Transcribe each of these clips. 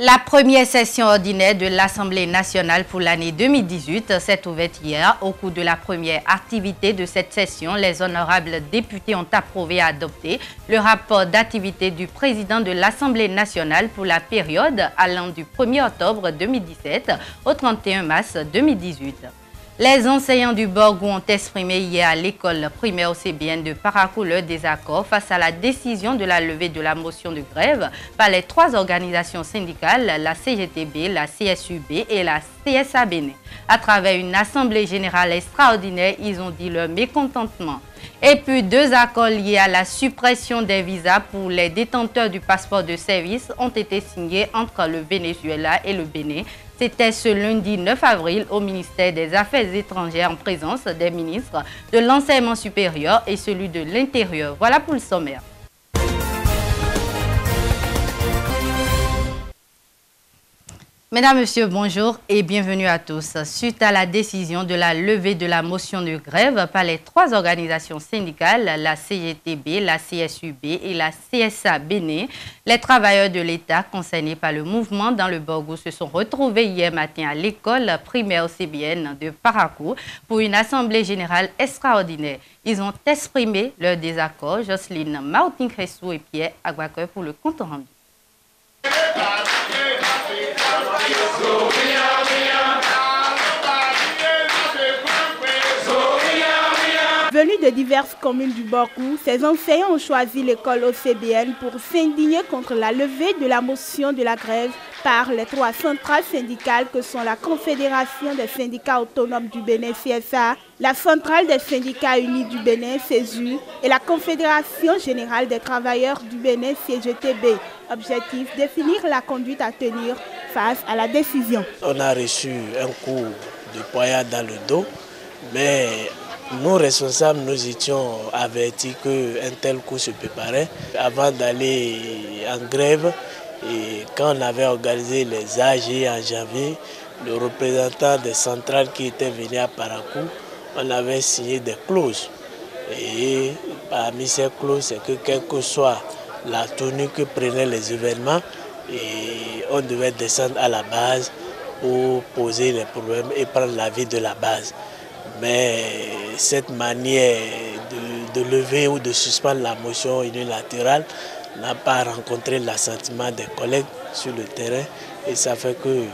La première session ordinaire de l'Assemblée nationale pour l'année 2018 s'est ouverte hier. Au cours de la première activité de cette session, les honorables députés ont approuvé et adopté le rapport d'activité du président de l'Assemblée nationale pour la période allant du 1er octobre 2017 au 31 mars 2018. Les enseignants du Borgou ont exprimé hier à l'école primaire OCBN de Parakou leur désaccord face à la décision de la levée de la motion de grève par les trois organisations syndicales, la CGTB, la CSUB et la CSABN. À travers une assemblée générale extraordinaire, ils ont dit leur mécontentement. Et puis, deux accords liés à la suppression des visas pour les détenteurs du passeport de service ont été signés entre le Venezuela et le Bénin. C'était ce lundi 9 avril au ministère des Affaires étrangères en présence des ministres de l'Enseignement supérieur et celui de l'Intérieur. Voilà pour le sommaire. Mesdames, Messieurs, bonjour et bienvenue à tous. Suite à la décision de la levée de la motion de grève par les trois organisations syndicales, la CGTB, la CSUB et la CSABN, les travailleurs de l'État concernés par le mouvement dans le Borgou se sont retrouvés hier matin à l'école primaire OCBN de Parakou pour une assemblée générale extraordinaire. Ils ont exprimé leur désaccord. Jocelyne Martin-Cressou et Pierre Aguacoeur pour le compte rendu. Venus de diverses communes du Borgou, ces enseignants ont choisi l'école OCBN pour s'indigner contre la levée de la motion de la grève par les trois centrales syndicales que sont la Confédération des syndicats autonomes du Bénin CSA, la Centrale des syndicats unis du Bénin CESU et la Confédération générale des travailleurs du Bénin CGTB. Objectif, définir la conduite à tenir face à la décision. On a reçu un coup de poignard dans le dos, mais nous responsables, nous étions avertis qu'un tel coup se préparait avant d'aller en grève. Et quand on avait organisé les AG en janvier, le représentant des centrales qui était venu à Parakou, on avait signé des clauses. Et parmi ces clauses, c'est que quelle que soit la tenue que prenaient les événements, et on devait descendre à la base pour poser les problèmes et prendre l'avis de la base. Mais cette manière de lever ou de suspendre la motion unilatérale n'a pas rencontré l'assentiment des collègues sur le terrain et ça fait que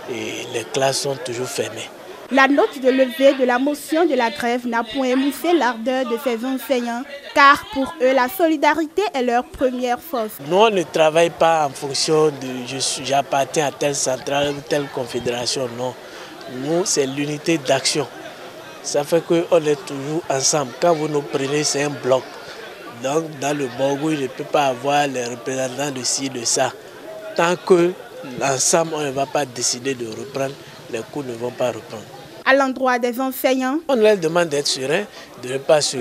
les classes sont toujours fermées. La note de levée de la motion de la grève n'a point émoussé l'ardeur de ces enseignants, car pour eux, la solidarité est leur première force. Nous, on ne travaille pas en fonction de j'appartiens à telle centrale ou telle confédération, non. Nous, c'est l'unité d'action. Ça fait qu'on est toujours ensemble. Quand vous nous prenez, c'est un bloc. Donc, dans le Borgou, il ne peut pas avoir les représentants de ci, de ça. Tant que l'ensemble, on ne va pas décider de reprendre, les coups ne vont pas reprendre. À l'endroit des enseignants, on leur demande d'être sereins, de ne pas se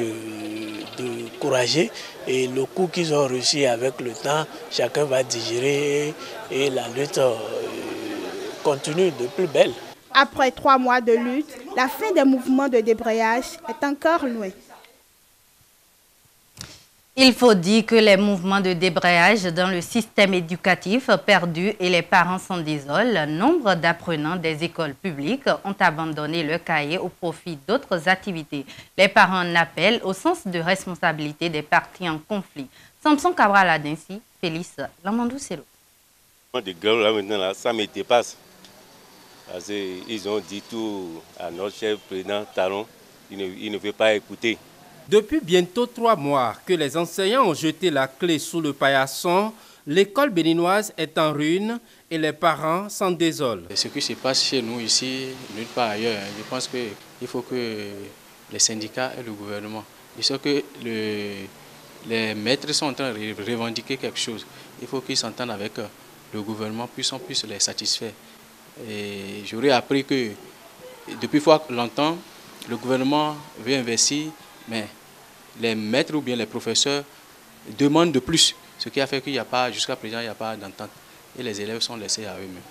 décourager. Et le coup qu'ils ont reçu avec le temps, chacun va digérer et la lutte continue de plus belle. Après 3 mois de lutte, la fin des mouvements de débrayage est encore loin. Il faut dire que les mouvements de débrayage dans le système éducatif perdus et les parents s'en désolent. Nombre d'apprenants des écoles publiques ont abandonné leur cahier au profit d'autres activités. Les parents en appellent au sens de responsabilité des parties en conflit. Samson Cabral Adinsi, Félix Lamandou-Selo. De grève là maintenant, là, ça me dépasse. Parce qu'ils ont dit tout à notre chef président Taron, il ne veut pas écouter. Depuis bientôt 3 mois que les enseignants ont jeté la clé sous le paillasson, l'école béninoise est en ruine et les parents s'en désolent. Ce qui se passe chez nous ici, nulle part ailleurs, je pense qu'il faut que les syndicats et le gouvernement, ils savent que les maîtres sont en train de revendiquer quelque chose. Il faut qu'ils s'entendent avec le gouvernement, puis on puisse les satisfaire. Et j'aurais appris que depuis fort longtemps, le gouvernement veut investir, mais les maîtres ou bien les professeurs demandent de plus, ce qui a fait qu'il n'y a pas, jusqu'à présent, il n'y a pas d'entente. Et les élèves sont laissés à eux-mêmes.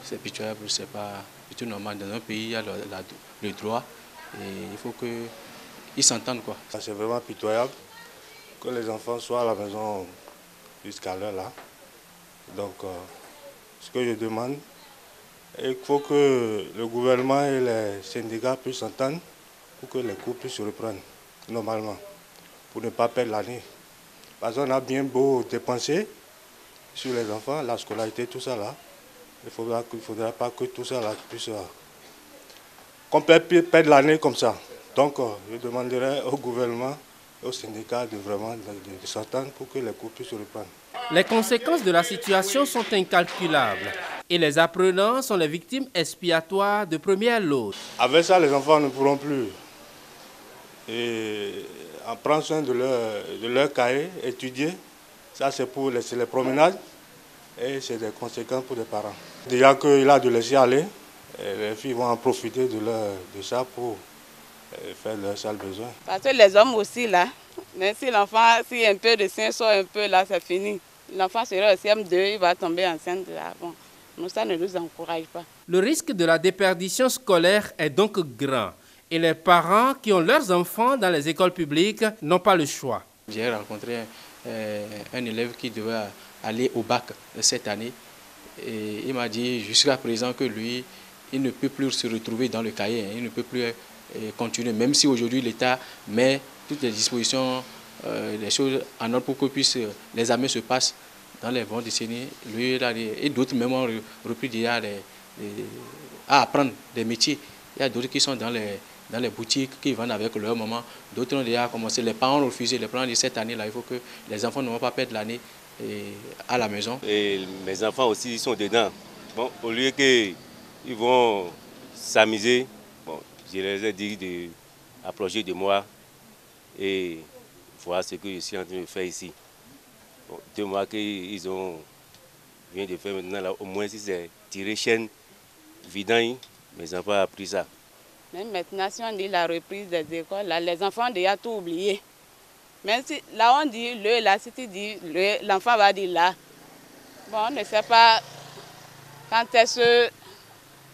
C'est pitoyable, c'est pas du tout normal. Dans un pays, il y a le droit et il faut qu'ils s'entendent, quoi. C'est vraiment pitoyable que les enfants soient à la maison jusqu'à l'heure là. Donc, Ce que je demande, il faut que le gouvernement et les syndicats puissent s'entendre pour que les cours puissent se reprendre normalement, pour ne pas perdre l'année. Parce qu'on a bien beau dépenser sur les enfants, la scolarité, tout ça là. Il ne faudra pas que tout ça là puisse... qu'on perde l'année comme ça. Donc, je demanderai au gouvernement et aux syndicats de vraiment de s'entendre pour que les cours puissent se reprendre. Les conséquences de la situation sont incalculables et les apprenants sont les victimes expiatoires de première lote. Avec ça, les enfants ne pourront plus prendre soin de leur cahier, étudier. Ça, c'est pour les promenades et c'est des conséquences pour les parents. Déjà qu'il a de laisser aller, les filles vont en profiter de ça pour faire leurs sales besoins. Parce que les hommes aussi, là, même si l'enfant, si un peu de sein sort un peu, là, c'est fini. L'enfant sera au CM2, il va tomber enceinte là. Bon, nous, ça ne nous encourage pas. Le risque de la déperdition scolaire est donc grand et les parents qui ont leurs enfants dans les écoles publiques n'ont pas le choix. J'ai rencontré un élève qui devait aller au bac cette année et il m'a dit jusqu'à présent que lui, il ne peut plus se retrouver dans le cahier, il ne peut plus continuer, même si aujourd'hui l'État met toutes les dispositions, les choses en ordre pour que les examens se passent dans les bonnes décennies. Lui et d'autres même ont repris déjà à apprendre des métiers. Il y a d'autres qui sont dans les boutiques, qui vendent avec leur maman. D'autres ont déjà commencé. Les parents ont refusé. Les parents ont dit cette année-là, il faut que les enfants ne vont pas perdre l'année à la maison. Et mes enfants aussi sont dedans. Bon, au lieu qu'ils vont s'amuser, bon, je les ai dit d'approcher de moi et voir ce que je suis en train de faire ici. Bon, 2 mois qu'ils viennent de faire maintenant, là, au moins si c'est tirer chaîne, vidange, mes enfants ont appris ça. Même maintenant, si on dit la reprise des écoles, là, les enfants ont déjà tout oublié. Même si là on dit le, là, si tu dis le, l'enfant va dire là. Bon, on ne sait pas quand est-ce que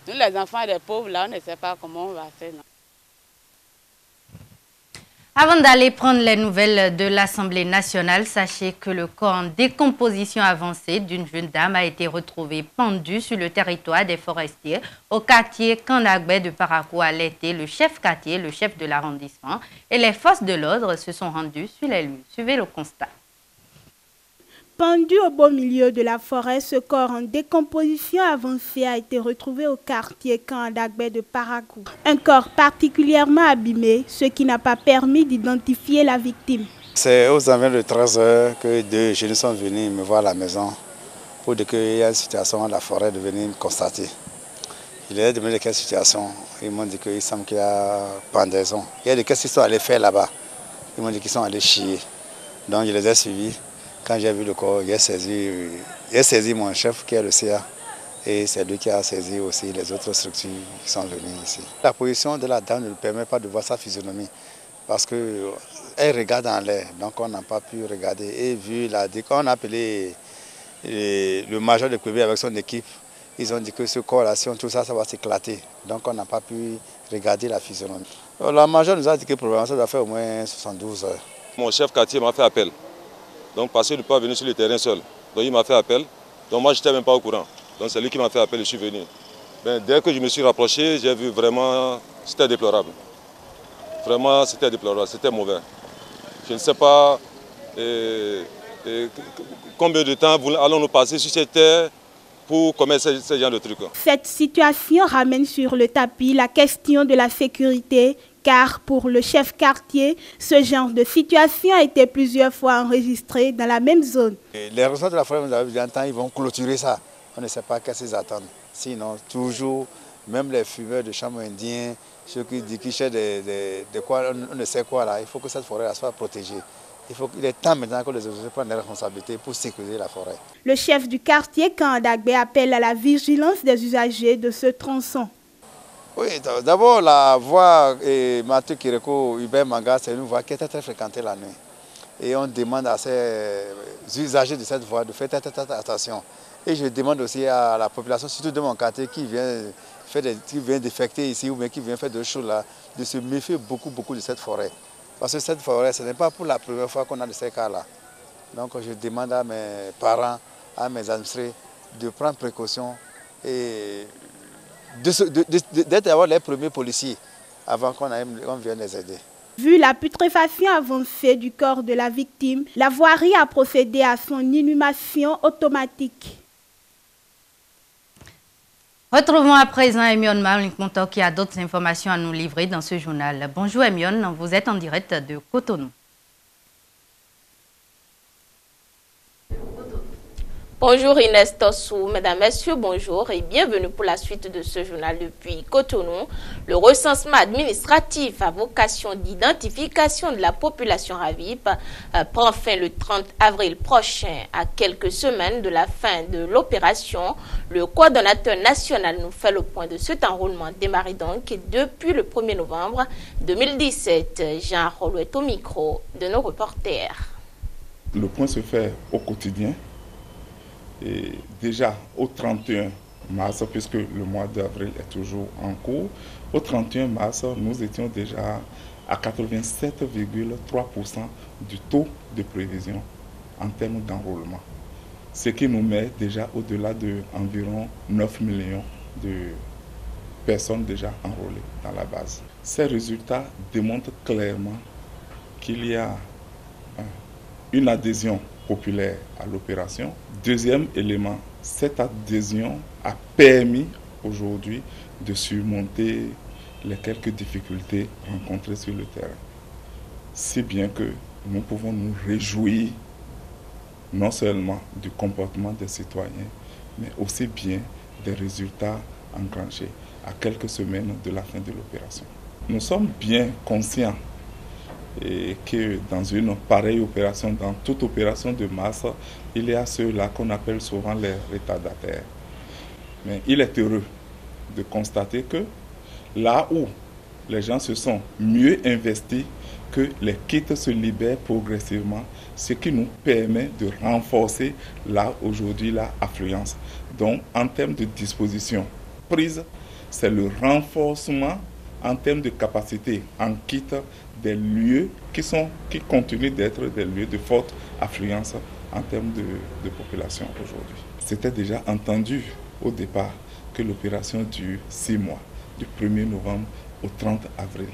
nous, les enfants des pauvres, là, on ne sait pas comment on va faire. Non. Avant d'aller prendre les nouvelles de l'Assemblée nationale, sachez que le corps en décomposition avancée d'une jeune dame a été retrouvé pendu sur le territoire des forestiers au quartier Kandagbé de Parakou à l'été. Le chef quartier, le chef de l'arrondissement et les forces de l'ordre se sont rendus sur les lieux. Suivez le constat. Pendu au beau milieu de la forêt, ce corps en décomposition avancée a été retrouvé au quartier Kandagbé de Parakou. Un corps particulièrement abîmé, ce qui n'a pas permis d'identifier la victime. C'est aux environs de 13 h que 2 jeunes sont venus me voir à la maison pour dire qu'il y a une situation dans la forêt de venir me constater. Je leur ai demandé de quelle situation. Ils m'ont dit qu'il semble qu'il y a pendaison. Il y a des qu'est-ce qu'ils sont allés faire là-bas. Ils m'ont dit qu'ils sont allés chier. Donc je les ai suivis. Quand j'ai vu le corps, j'ai saisi mon chef qui est le CA et c'est lui qui a saisi aussi les autres structures qui sont venues ici. La position de la dame ne nous permet pas de voir sa physionomie parce qu'elle regarde en l'air, donc on n'a pas pu regarder. Et vu quand on a appelé le major de Québec avec son équipe, ils ont dit que ce corps-là, si on trouve ça, ça va s'éclater. Donc on n'a pas pu regarder la physionomie. La major nous a dit que probablement ça doit faire au moins 72 heures. Mon chef quartier m'a fait appel. Donc parce qu'il ne peut pas venir sur le terrain seul. Donc il m'a fait appel. Donc moi je n'étais même pas au courant. Donc c'est lui qui m'a fait appel et je suis venu. Ben, dès que je me suis rapproché, j'ai vu vraiment, c'était déplorable. Vraiment c'était déplorable, c'était mauvais. Je ne sais pas combien de temps allons-nous passer sur cette terre pour commettre ce genre de trucs. Cette situation ramène sur le tapis la question de la sécurité, car pour le chef quartier, ce genre de situation a été plusieurs fois enregistré dans la même zone. Les responsables de la forêt, vous avez vu, ils vont clôturer ça. On ne sait pas qu'est-ce qu'ils attendent. Sinon, toujours, même les fumeurs de chameaux indiens, ceux qui cherchent de quoi, on ne sait quoi là, il faut que cette forêt soit protégée. Il est temps maintenant que les autorités prennent les responsabilités pour sécuriser la forêt. Le chef du quartier Kandagbé appelle à la vigilance des usagers de ce tronçon. Oui, d'abord la voie Mathieu Kireko, Hubert Manga, c'est une voie qui est très fréquentée la nuit. Et on demande à ces usagers de cette voie de faire très attention. Et je demande aussi à la population, surtout de mon quartier, qui vient défecter ici ou bien qui vient faire des choses là, de se méfier beaucoup de cette forêt. Parce que cette forêt, ce n'est pas pour la première fois qu'on a de ces cas-là. Donc je demande à mes parents, à mes administrés, de prendre précaution et d'être les premiers policiers avant qu'on vienne les aider. Vu la putréfaction avancée du corps de la victime, la voirie a procédé à son inhumation automatique. Retrouvons à présent Emion Malick-Monto qui a d'autres informations à nous livrer dans ce journal. Bonjour Emion, vous êtes en direct de Cotonou. Bonjour Inès Tossou, mesdames, messieurs, bonjour et bienvenue pour la suite de ce journal depuis Cotonou. Le recensement administratif à vocation d'identification de la population RAVIP prend fin le 30 avril prochain. À quelques semaines de la fin de l'opération, le coordonnateur national nous fait le point de cet enrôlement démarré donc depuis le 1er novembre 2017. Jean Rolouet au micro de nos reporters. Le point se fait au quotidien. Et déjà au 31 mars, puisque le mois d'avril est toujours en cours, au 31 mars, nous étions déjà à 87,3% du taux de prévision en termes d'enrôlement. Ce qui nous met déjà au-delà d'environ 9 millions de personnes déjà enrôlées dans la base. Ces résultats démontrent clairement qu'il y a une adhésion populaire à l'opération. Deuxième élément, cette adhésion a permis aujourd'hui de surmonter les quelques difficultés rencontrées sur le terrain. Si bien que nous pouvons nous réjouir non seulement du comportement des citoyens, mais aussi bien des résultats engrangés à quelques semaines de la fin de l'opération. Nous sommes bien conscients et que dans une pareille opération, dans toute opération de masse, il y a ceux-là qu'on appelle souvent les retardataires. Mais il est heureux de constater que là où les gens se sont mieux investis, que les kits se libèrent progressivement, ce qui nous permet de renforcer là aujourd'hui l'affluence. Donc en termes de disposition prise, c'est le renforcement en termes de capacité en kit des lieux qui continuent d'être des lieux de forte affluence en termes de population aujourd'hui. C'était déjà entendu au départ que l'opération dure 6 mois, du 1er novembre au 30 avril,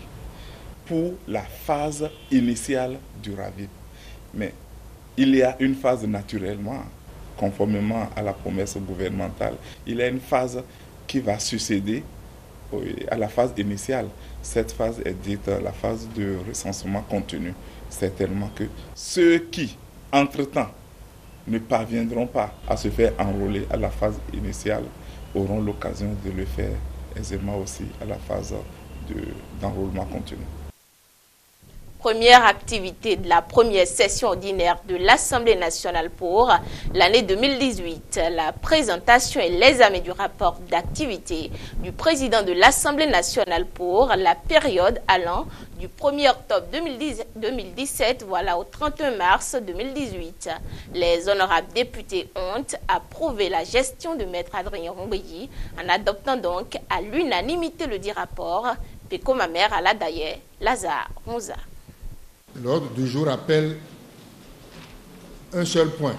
pour la phase initiale du RAVIP. Mais il y a une phase naturellement, conformément à la promesse gouvernementale, il y a une phase qui va succéder à la phase initiale. Cette phase est dite la phase de recensement continu. Certainement que ceux qui, entre-temps, ne parviendront pas à se faire enrôler à la phase initiale auront l'occasion de le faire aisément aussi à la phase d'enrôlement continu. Première activité de la première session ordinaire de l'Assemblée nationale pour l'année 2018. La présentation et l'examen du rapport d'activité du président de l'Assemblée nationale pour la période allant du 1er octobre 2017 au 31 mars 2018. Les honorables députés ont approuvé la gestion de Maître Adrien Ngbeyi en adoptant donc à l'unanimité le dit rapport. Péco Mamère à la Daye, Lazare Mouza. L'ordre du jour appelle un seul point,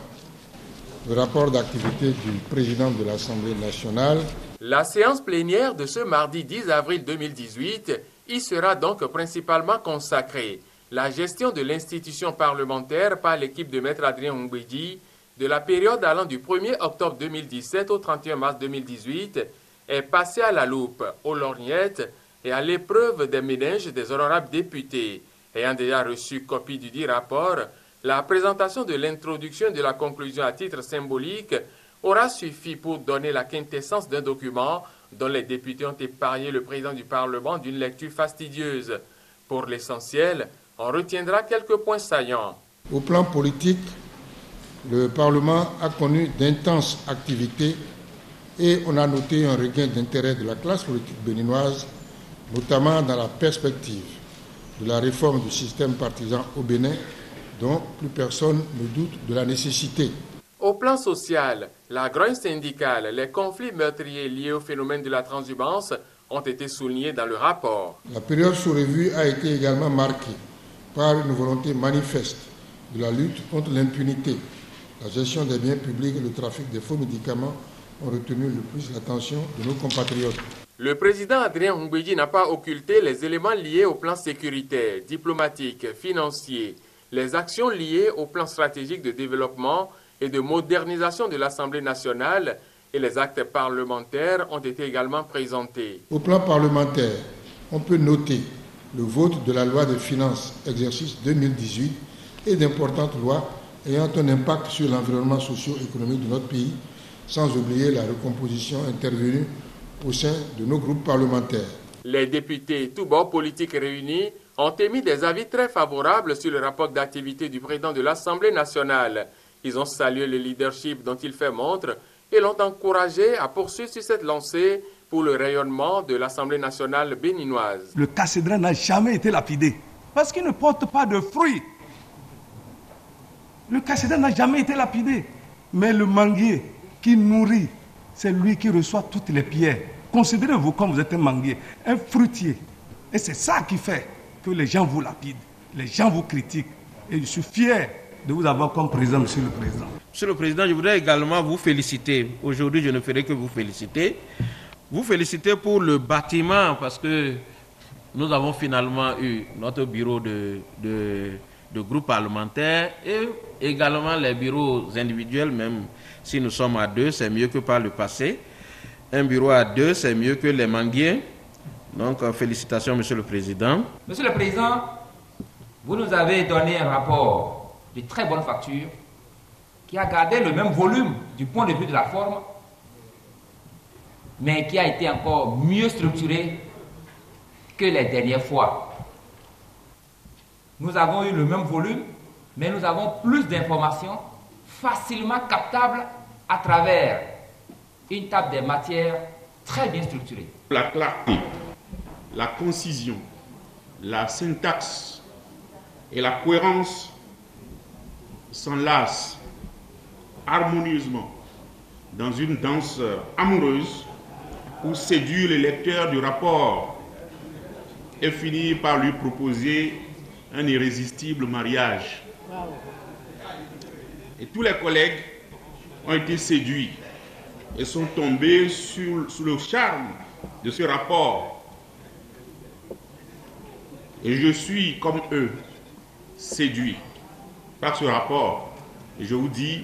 le rapport d'activité du président de l'Assemblée nationale. La séance plénière de ce mardi 10 avril 2018 y sera donc principalement consacrée. La gestion de l'institution parlementaire par l'équipe de Maître Adrien Ngbeyi de la période allant du 1er octobre 2017 au 31 mars 2018 est passée à la loupe, aux lorgnettes et à l'épreuve des méninges des honorables députés. Ayant déjà reçu copie du dit rapport, la présentation de l'introduction de la conclusion à titre symbolique aura suffi pour donner la quintessence d'un document dont les députés ont épargné le président du Parlement d'une lecture fastidieuse. Pour l'essentiel, on retiendra quelques points saillants. Au plan politique, le Parlement a connu d'intenses activités et on a noté un regain d'intérêt de la classe politique béninoise, notamment dans la perspective de la réforme du système partisan au Bénin, dont plus personne ne doute de la nécessité. Au plan social, la grogne syndicale, les conflits meurtriers liés au phénomène de la transhumance ont été soulignés dans le rapport. La période sous revue a été également marquée par une volonté manifeste de la lutte contre l'impunité la gestion des biens publics et le trafic des faux médicaments ont retenu le plus l'attention de nos compatriotes. Le président Adrien Ngouédji n'a pas occulté les éléments liés au plan sécuritaire, diplomatique, financier, les actions liées au plan stratégique de développement et de modernisation de l'Assemblée nationale et les actes parlementaires ont été également présentés. Au plan parlementaire, on peut noter le vote de la loi de finances exercice 2018 et d'importantes lois ayant un impact sur l'environnement socio-économique de notre pays, sans oublier la recomposition intervenue au sein de nos groupes parlementaires. Les députés, tous bords politiques réunis, ont émis des avis très favorables sur le rapport d'activité du président de l'Assemblée nationale. Ils ont salué le leadership dont il fait montre et l'ont encouragé à poursuivre sur cette lancée pour le rayonnement de l'Assemblée nationale béninoise. Le cassédrin n'a jamais été lapidé parce qu'il ne porte pas de fruits. Le cassédrin n'a jamais été lapidé, mais le manguier qui nourrit, c'est lui qui reçoit toutes les pierres. Considérez-vous comme vous êtes un manguier, un fruitier. Et c'est ça qui fait que les gens vous lapident, les gens vous critiquent. Et je suis fier de vous avoir comme président, Monsieur le Président. Monsieur le Président, je voudrais également vous féliciter. Aujourd'hui, je ne ferai que vous féliciter. Vous féliciter pour le bâtiment, parce que nous avons finalement eu notre bureau de groupe parlementaire et également les bureaux individuels, même si nous sommes à 2, c'est mieux que par le passé. Un bureau à 2, c'est mieux que les manguiers. Donc, félicitations, Monsieur le Président. Monsieur le Président, vous nous avez donné un rapport de très bonne facture qui a gardé le même volume du point de vue de la forme, mais qui a été encore mieux structuré que les dernières fois. Nous avons eu le même volume, mais nous avons plus d'informations facilement captables à travers une table des matières très bien structurée. La clarté, la concision, la syntaxe et la cohérence s'enlacent harmonieusement dans une danse amoureuse pour séduire le lecteur du rapport et finir par lui proposer un irrésistible mariage. Et tous les collègues ont été séduits et sont tombés sous le charme de ce rapport. Et je suis, comme eux, séduit par ce rapport. Et je vous dis,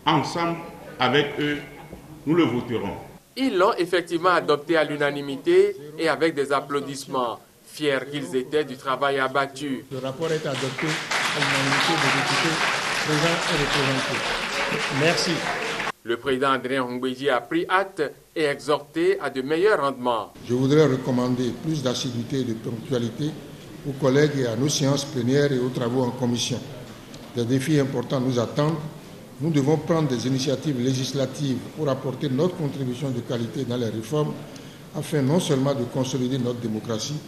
ensemble, avec eux, nous le voterons. Ils l'ont effectivement adopté à l'unanimité et avec des applaudissements, fiers qu'ils étaient du travail abattu. Le rapport est adopté à l'unanimité des députés présents et représentés. Merci. Le président Adrien Ngouédji a pris acte et exhorté à de meilleurs rendements. Je voudrais recommander plus d'assiduité et de ponctualité aux collègues et à nos séances plénières et aux travaux en commission. Des défis importants nous attendent. Nous devons prendre des initiatives législatives pour apporter notre contribution de qualité dans les réformes afin non seulement de consolider notre démocratie,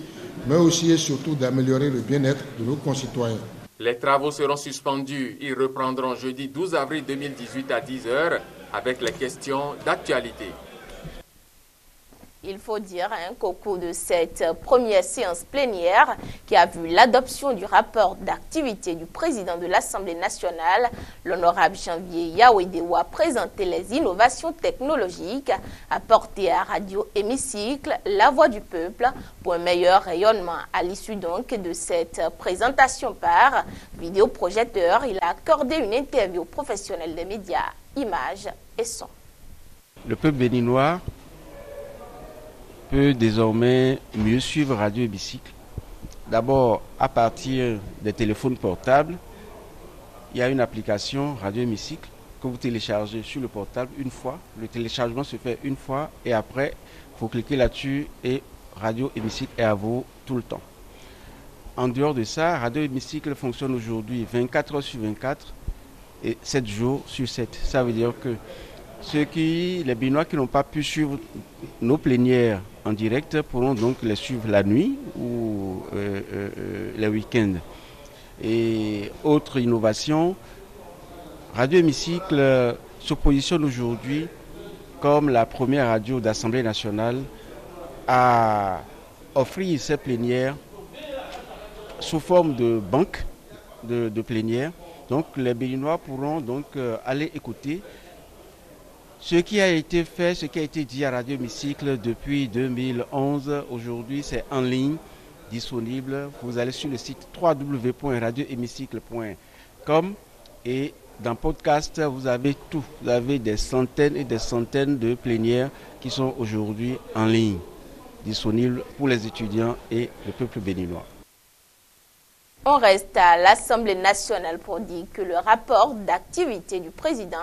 mais aussi et surtout d'améliorer le bien-être de nos concitoyens. Les travaux seront suspendus. Ils reprendront jeudi 12 avril 2018 à 10h avec les questions d'actualité. Il faut dire qu'au cours de cette première séance plénière qui a vu l'adoption du rapport d'activité du président de l'Assemblée nationale, l'honorable Janvier Yawedewa a présenté les innovations technologiques apportées à Radio Hémicycle, la voix du peuple, pour un meilleur rayonnement. À l'issue donc de cette présentation par vidéoprojecteur, il a accordé une interview aux professionnels des médias, images et son. Le peuple béninois peut désormais mieux suivre Radio Hémicycle. D'abord, à partir des téléphones portables, il y a une application Radio Hémicycle que vous téléchargez sur le portable une fois. Le téléchargement se fait une fois et après, il faut cliquer là-dessus et Radio Hémicycle est à vous tout le temps. En dehors de ça, Radio Hémicycle fonctionne aujourd'hui 24 heures sur 24 et 7 jours sur 7. Ça veut dire que les Béninois qui n'ont pas pu suivre nos plénières en direct pourront donc les suivre la nuit ou les week-ends. Et autre innovation, Radio Hémicycle se positionne aujourd'hui comme la première radio d'Assemblée nationale à offrir ses plénières sous forme de banque de plénières Donc les Béninois pourront donc aller écouter ce qui a été fait, ce qui a été dit à Radio Hémicycle depuis 2011. Aujourd'hui, c'est en ligne, disponible. Vous allez sur le site www.radiohémicycle.com et dans podcast, vous avez tout. Vous avez des centaines et des centaines de plénières qui sont aujourd'hui en ligne, disponibles pour les étudiants et le peuple béninois. On reste à l'Assemblée nationale pour dire que le rapport d'activité du président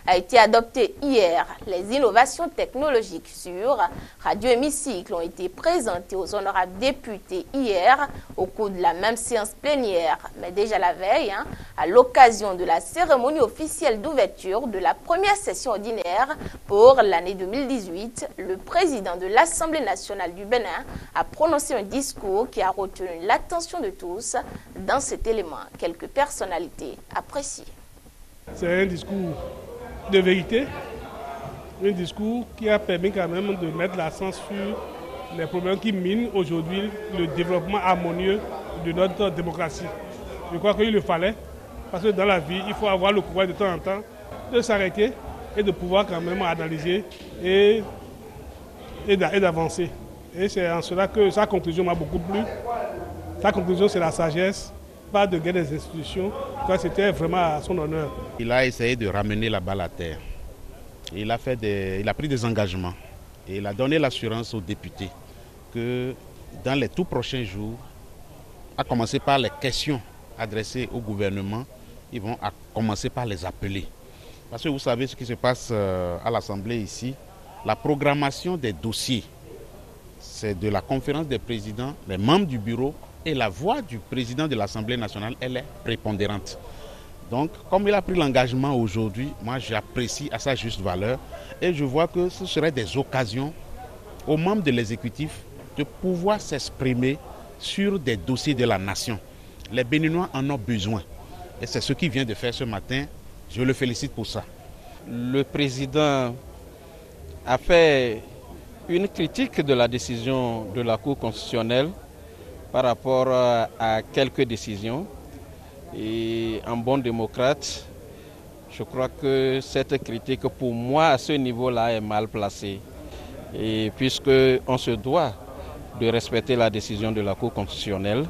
a été adopté hier. Les innovations technologiques sur Radio Hémicycle ont été présentées aux honorables députés hier au cours de la même séance plénière. Mais déjà la veille, à l'occasion de la cérémonie officielle d'ouverture de la première session ordinaire pour l'année 2018, le président de l'Assemblée nationale du Bénin a prononcé un discours qui a retenu l'attention de tous. Dans cet élément, quelques personnalités appréciées. C'est un discours de vérité, un discours qui a permis quand même de mettre l'accent sur les problèmes qui minent aujourd'hui le développement harmonieux de notre démocratie. Je crois qu'il le fallait, parce que dans la vie, il faut avoir le courage de temps en temps de s'arrêter et de pouvoir quand même analyser et d'avancer. Et c'est en cela que sa conclusion m'a beaucoup plu. Sa conclusion, c'est la sagesse, pas de guerre des institutions. C'était vraiment à son honneur. Il a essayé de ramener la balle à terre. Il a pris des engagements. Et il a donné l'assurance aux députés que dans les tout prochains jours, à commencer par les questions adressées au gouvernement, ils vont commencer par les appeler. Parce que vous savez ce qui se passe à l'Assemblée ici, la programmation des dossiers, c'est de la conférence des présidents, les membres du bureau, et la voix du président de l'Assemblée nationale, elle est prépondérante. Donc, comme il a pris l'engagement aujourd'hui, moi j'apprécie à sa juste valeur et je vois que ce serait des occasions aux membres de l'exécutif de pouvoir s'exprimer sur des dossiers de la nation. Les Béninois en ont besoin et c'est ce qu'il vient de faire ce matin. Je le félicite pour ça. Le président a fait une critique de la décision de la Cour constitutionnelle par rapport à quelques décisions. Et en bon démocrate, je crois que cette critique, pour moi, à ce niveau-là, est mal placée. Et puisqu'on se doit de respecter la décision de la Cour constitutionnelle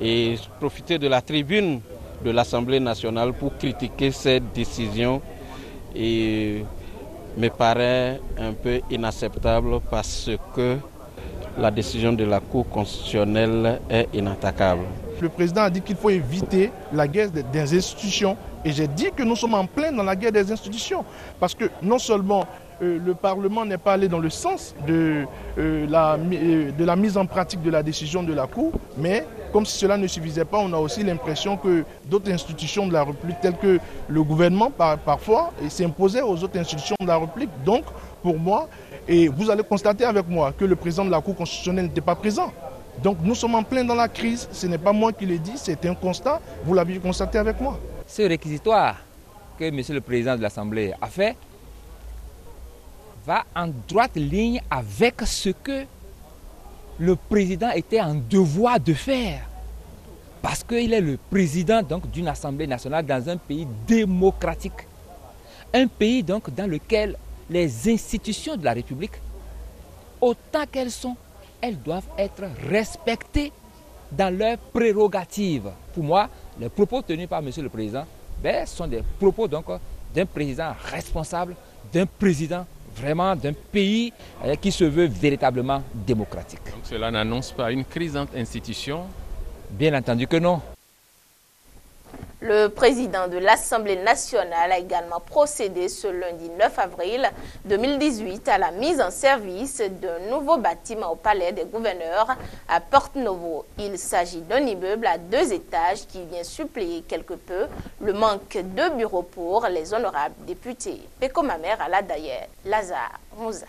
et profiter de la tribune de l'Assemblée nationale pour critiquer cette décision, et me paraît un peu inacceptable parce que la décision de la Cour constitutionnelle est inattaquable. Le président a dit qu'il faut éviter la guerre des institutions. Et j'ai dit que nous sommes en plein dans la guerre des institutions. Parce que non seulement le Parlement n'est pas allé dans le sens de la mise en pratique de la décision de la Cour, mais comme si cela ne suffisait pas, on a aussi l'impression que d'autres institutions de la République, telles que le gouvernement, parfois, s'imposaient aux autres institutions de la République. Donc, pour moi, et vous allez constater avec moi que le président de la Cour constitutionnelle n'était pas présent. Donc nous sommes en plein dans la crise. Ce n'est pas moi qui l'ai dit, c'est un constat. Vous l'avez constaté avec moi. Ce réquisitoire que M. le Président de l'Assemblée a fait va en droite ligne avec ce que le Président était en devoir de faire. Parce qu'il est le Président d'une Assemblée nationale dans un pays démocratique. Un pays donc dans lequel les institutions de la République, autant qu'elles sont, elles doivent être respectées dans leurs prérogatives. Pour moi, les propos tenus par M. le Président sont des propos d'un président responsable, d'un président vraiment d'un pays qui se veut véritablement démocratique. Donc cela n'annonce pas une crise entre institutions? Bien entendu que non. Le président de l'Assemblée nationale a également procédé ce lundi 9 avril 2018 à la mise en service d'un nouveau bâtiment au Palais des Gouverneurs à Porte-Novo. Il s'agit d'un immeuble à 2 étages qui vient suppléer quelque peu le manque de bureaux pour les honorables députés. Péco Mamère à la Dayer, Lazare Mouza.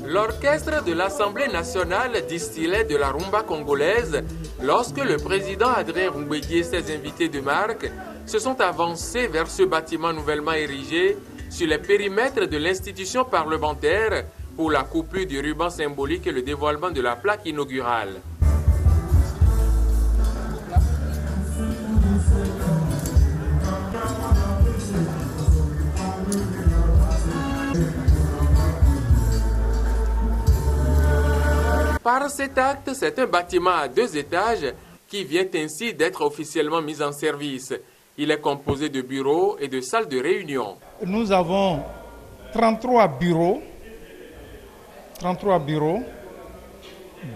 L'orchestre de l'Assemblée nationale distillait de la rumba congolaise lorsque le président Adrien Ngouédié et ses invités de marque se sont avancés vers ce bâtiment nouvellement érigé sur les périmètres de l'institution parlementaire pour la coupure du ruban symbolique et le dévoilement de la plaque inaugurale. Par cet acte, c'est un bâtiment à 2 étages qui vient ainsi d'être officiellement mis en service. Il est composé de bureaux et de salles de réunion. Nous avons 33 bureaux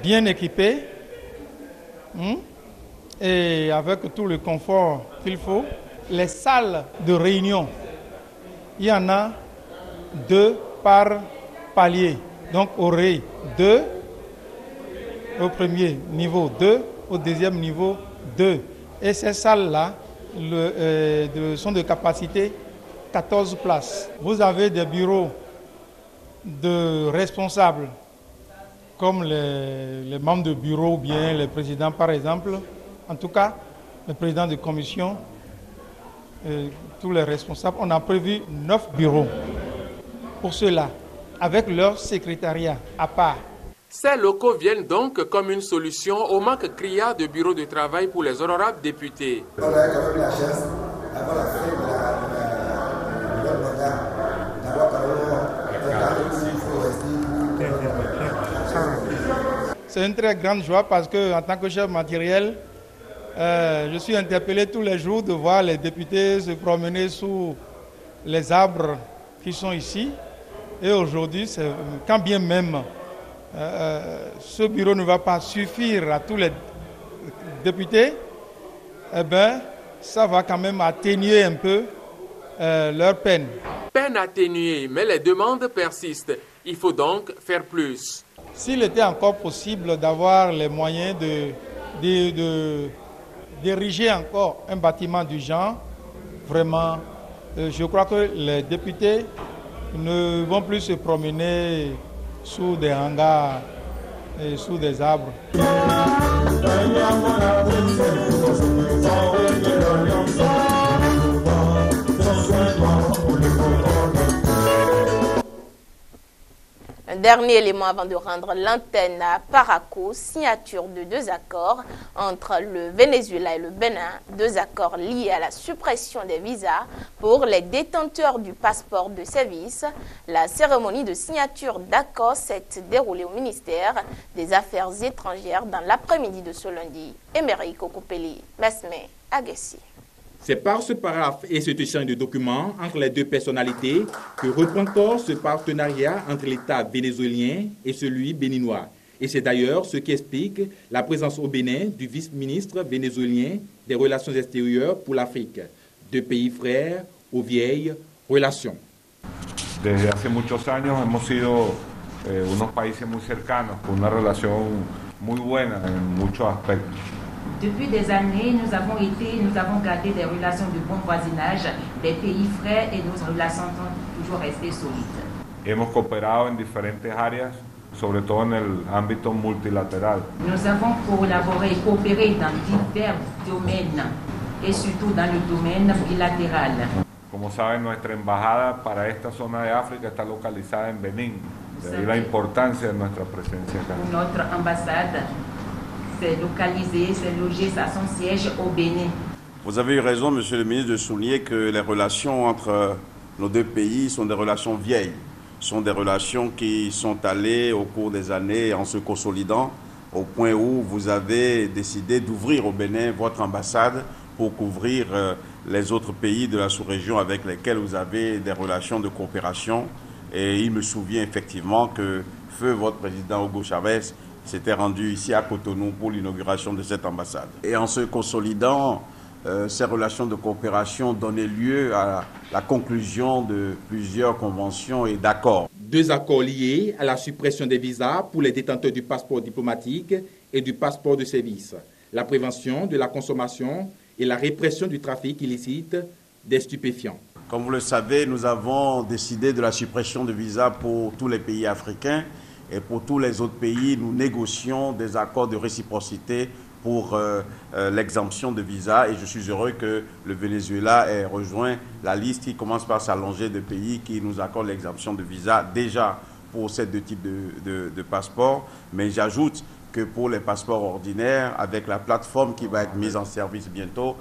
bien équipés et avec tout le confort qu'il faut. Les salles de réunion, il y en a 2 par palier. Donc, aurait 2 au premier niveau, 2 au deuxième niveau, 2. Et ces salles-là sont de capacité 14 places. Vous avez des bureaux de responsables, comme les membres de bureau ou bien les présidents par exemple. En tout cas, le président de commission, tous les responsables. On a prévu 9 bureaux pour cela, avec leur secrétariat à part. Ces locaux viennent donc comme une solution au manque criard de bureaux de travail pour les honorables députés. On a quand même la chance, avant la fin de leur mandat, d'avoir quand même C'est une très grande joie parce que en tant que chef matériel, je suis interpellé tous les jours de voir les députés se promener sous les arbres qui sont ici. Et aujourd'hui, quand bien même ce bureau ne va pas suffire à tous les députés, eh bien, ça va quand même atténuer un peu leur peine. Peine atténuée, mais les demandes persistent. Il faut donc faire plus. S'il était encore possible d'avoir les moyens d'ériger encore un bâtiment du genre, vraiment, je crois que les députés ne vont plus se promener sous des hangars et sous des arbres. Un dernier élément avant de rendre l'antenne à Paraco, signature de 2 accords entre le Venezuela et le Bénin, 2 accords liés à la suppression des visas pour les détenteurs du passeport de service. La cérémonie de signature d'accords s'est déroulée au ministère des Affaires étrangères dans l'après-midi de ce lundi. Emery Kokopeli, Mesme, Agessi. C'est par ce paragraphe et cet échange de documents entre les 2 personnalités que reprend corps ce partenariat entre l'État vénézuélien et celui béninois. Et c'est d'ailleurs ce qui explique la présence au Bénin du vice-ministre vénézuélien des Relations extérieures pour l'Afrique. 2 pays frères aux vieilles relations. Desde hace muchos años hemos sido unos países muy cercanos, con una relación muy buena en muchos aspectos. Depuis des années, nous avons gardé des relations de bon voisinage, des pays frères et nos relations sont toujours restées solides. Hemos cooperado en diferentes áreas, sobre todo en el ámbito multilateral. Nous avons collaboré et coopéré dans divers domaines et surtout dans le domaine bilatéral. Como saben, nuestra embajada para esta zona de África está localizada en Benín, de ahí la importancia de nuestra presencia acá. Notre ambassade c'est localisé, c'est logé à son siège au Bénin. Vous avez eu raison, Monsieur le ministre, de souligner que les relations entre nos 2 pays sont des relations vieilles, sont des relations qui sont allées au cours des années en se consolidant, au point où vous avez décidé d'ouvrir au Bénin votre ambassade pour couvrir les autres pays de la sous-région avec lesquels vous avez des relations de coopération. Et il me souvient effectivement que feu votre président Hugo Chavez s'était rendu ici à Cotonou pour l'inauguration de cette ambassade. Et en se consolidant, ces relations de coopération donnaient lieu à la conclusion de plusieurs conventions et d'accords. 2 accords liés à la suppression des visas pour les détenteurs du passeport diplomatique et du passeport de service, la prévention de la consommation et la répression du trafic illicite des stupéfiants. Comme vous le savez, nous avons décidé de la suppression de visas pour tous les pays africains. Et pour tous les autres pays, nous négocions des accords de réciprocité pour l'exemption de visa. Et je suis heureux que le Venezuela ait rejoint la liste qui commence par s'allonger de pays qui nous accordent l'exemption de visa déjà pour ces 2 types de passeports. Mais j'ajoute que pour les passeports ordinaires, avec la plateforme qui va être mise en service bientôt,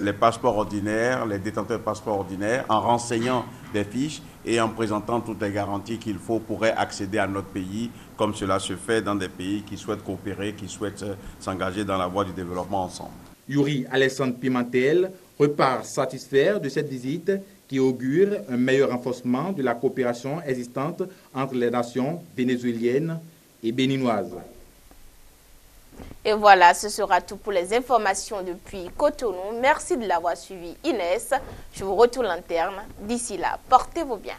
les passeports ordinaires, les détenteurs de passeports ordinaires, en renseignant des fiches et en présentant toutes les garanties qu'il faut, pourraient accéder à notre pays, comme cela se fait dans des pays qui souhaitent coopérer, qui souhaitent s'engager dans la voie du développement ensemble. Yuri Alexandre Pimentel repart satisfait de cette visite qui augure un meilleur renforcement de la coopération existante entre les nations vénézuéliennes et béninoises. Et voilà, ce sera tout pour les informations depuis Cotonou. Merci de l'avoir suivi, Inès. Je vous retourne l'antenne. D'ici là, portez-vous bien.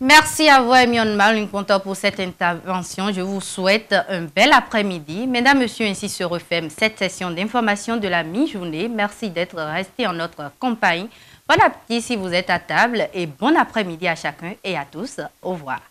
Merci à vous, Emion Malinkonta, pour cette intervention. Je vous souhaite un bel après-midi. Mesdames, Messieurs, ainsi se referme cette session d'information de la mi-journée. Merci d'être restés en notre compagnie. Bon appétit si vous êtes à table et bon après-midi à chacun et à tous. Au revoir.